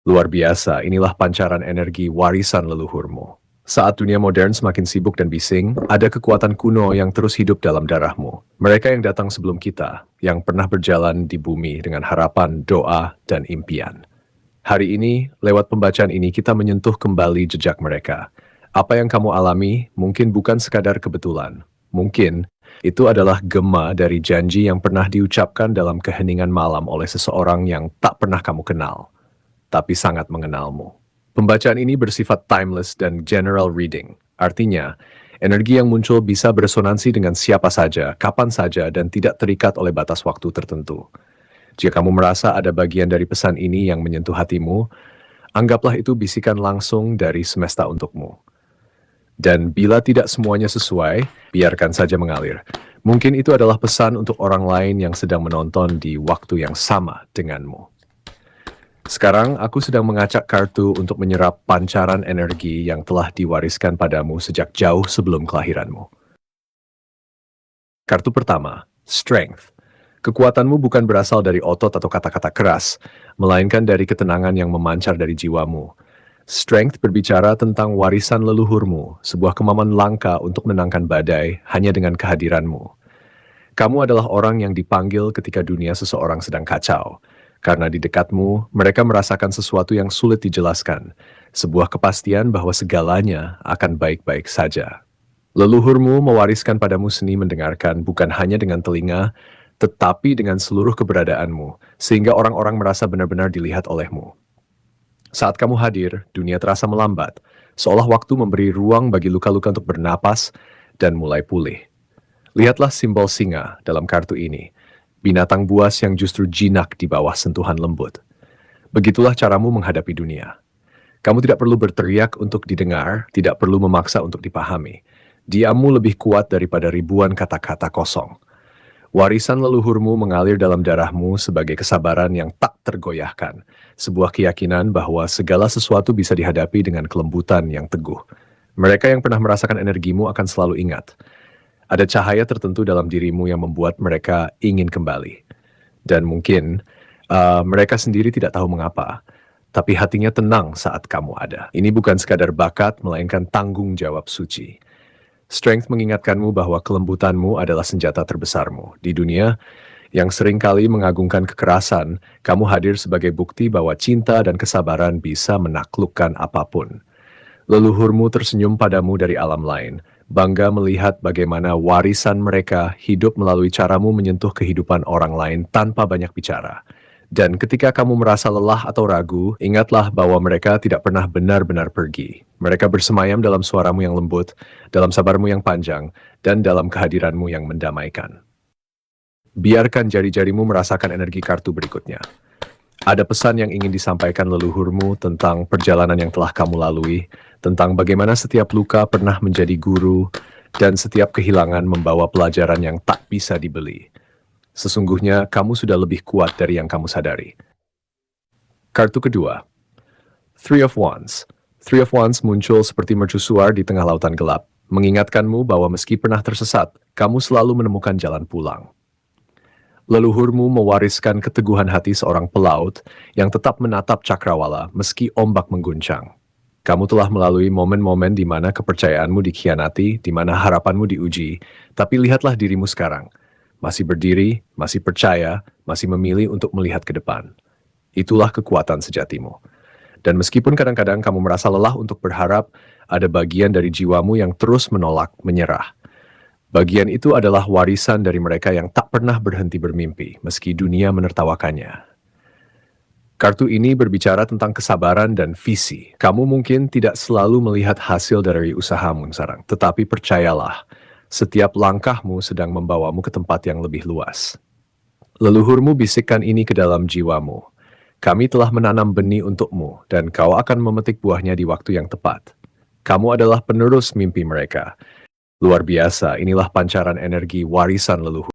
Luar biasa, inilah pancaran energi warisan leluhurmu. Saat dunia modern semakin sibuk dan bising, ada kekuatan kuno yang terus hidup dalam darahmu. Mereka yang datang sebelum kita, yang pernah berjalan di bumi dengan harapan, doa, dan impian. Hari ini, lewat pembacaan ini kita menyentuh kembali jejak mereka. Apa yang kamu alami mungkin bukan sekadar kebetulan. Mungkin itu adalah gema dari janji yang pernah diucapkan dalam keheningan malam oleh seseorang yang tak pernah kamu kenal, tapi sangat mengenalmu. Pembacaan ini bersifat timeless dan general reading. Artinya, energi yang muncul bisa beresonansi dengan siapa saja, kapan saja, dan tidak terikat oleh batas waktu tertentu. Jika kamu merasa ada bagian dari pesan ini yang menyentuh hatimu, anggaplah itu bisikan langsung dari semesta untukmu. Dan bila tidak semuanya sesuai, biarkan saja mengalir. Mungkin itu adalah pesan untuk orang lain yang sedang menonton di waktu yang sama denganmu. Sekarang aku sedang mengacak kartu untuk menyerap pancaran energi yang telah diwariskan padamu sejak jauh sebelum kelahiranmu. Kartu pertama, Strength. Kekuatanmu bukan berasal dari otot atau kata-kata keras, melainkan dari ketenangan yang memancar dari jiwamu. Strength berbicara tentang warisan leluhurmu, sebuah kemampuan langka untuk menenangkan badai hanya dengan kehadiranmu. Kamu adalah orang yang dipanggil ketika dunia seseorang sedang kacau. Karena di dekatmu, mereka merasakan sesuatu yang sulit dijelaskan, sebuah kepastian bahwa segalanya akan baik-baik saja. Leluhurmu mewariskan padamu seni mendengarkan bukan hanya dengan telinga, tetapi dengan seluruh keberadaanmu, sehingga orang-orang merasa benar-benar dilihat olehmu. Saat kamu hadir, dunia terasa melambat, seolah waktu memberi ruang bagi luka-luka untuk bernapas dan mulai pulih. Lihatlah simbol singa dalam kartu ini. Binatang buas yang justru jinak di bawah sentuhan lembut. Begitulah caramu menghadapi dunia. Kamu tidak perlu berteriak untuk didengar, tidak perlu memaksa untuk dipahami. Diammu lebih kuat daripada ribuan kata-kata kosong. Warisan leluhurmu mengalir dalam darahmu sebagai kesabaran yang tak tergoyahkan. Sebuah keyakinan bahwa segala sesuatu bisa dihadapi dengan kelembutan yang teguh. Mereka yang pernah merasakan energimu akan selalu ingat. Ada cahaya tertentu dalam dirimu yang membuat mereka ingin kembali. Dan mungkin mereka sendiri tidak tahu mengapa, tapi hatinya tenang saat kamu ada. Ini bukan sekadar bakat, melainkan tanggung jawab suci. Strength mengingatkanmu bahwa kelembutanmu adalah senjata terbesarmu. Di dunia yang seringkali mengagungkan kekerasan, kamu hadir sebagai bukti bahwa cinta dan kesabaran bisa menaklukkan apapun. Leluhurmu tersenyum padamu dari alam lain, bangga melihat bagaimana warisan mereka hidup melalui caramu menyentuh kehidupan orang lain tanpa banyak bicara. Dan ketika kamu merasa lelah atau ragu, ingatlah bahwa mereka tidak pernah benar-benar pergi. Mereka bersemayam dalam suaramu yang lembut, dalam sabarmu yang panjang, dan dalam kehadiranmu yang mendamaikan. Biarkan jari-jarimu merasakan energi kartu berikutnya. Ada pesan yang ingin disampaikan leluhurmu tentang perjalanan yang telah kamu lalui, tentang bagaimana setiap luka pernah menjadi guru, dan setiap kehilangan membawa pelajaran yang tak bisa dibeli. Sesungguhnya kamu sudah lebih kuat dari yang kamu sadari. Kartu kedua, Three of Wands. Three of Wands muncul seperti mercusuar di tengah lautan gelap, mengingatkanmu bahwa meski pernah tersesat, kamu selalu menemukan jalan pulang. Leluhurmu mewariskan keteguhan hati seorang pelaut yang tetap menatap cakrawala meski ombak mengguncang. Kamu telah melalui momen-momen di mana kepercayaanmu dikhianati, di mana harapanmu diuji, tapi lihatlah dirimu sekarang. Masih berdiri, masih percaya, masih memilih untuk melihat ke depan. Itulah kekuatan sejatimu. Dan meskipun kadang-kadang kamu merasa lelah untuk berharap, ada bagian dari jiwamu yang terus menolak menyerah. Bagian itu adalah warisan dari mereka yang tak pernah berhenti bermimpi, meski dunia menertawakannya. Kartu ini berbicara tentang kesabaran dan visi. Kamu mungkin tidak selalu melihat hasil dari usahamu sekarang, tetapi percayalah, setiap langkahmu sedang membawamu ke tempat yang lebih luas. Leluhurmu bisikkan ini ke dalam jiwamu. Kami telah menanam benih untukmu, dan kau akan memetik buahnya di waktu yang tepat. Kamu adalah penerus mimpi mereka. Luar biasa, inilah pancaran energi warisan leluhur.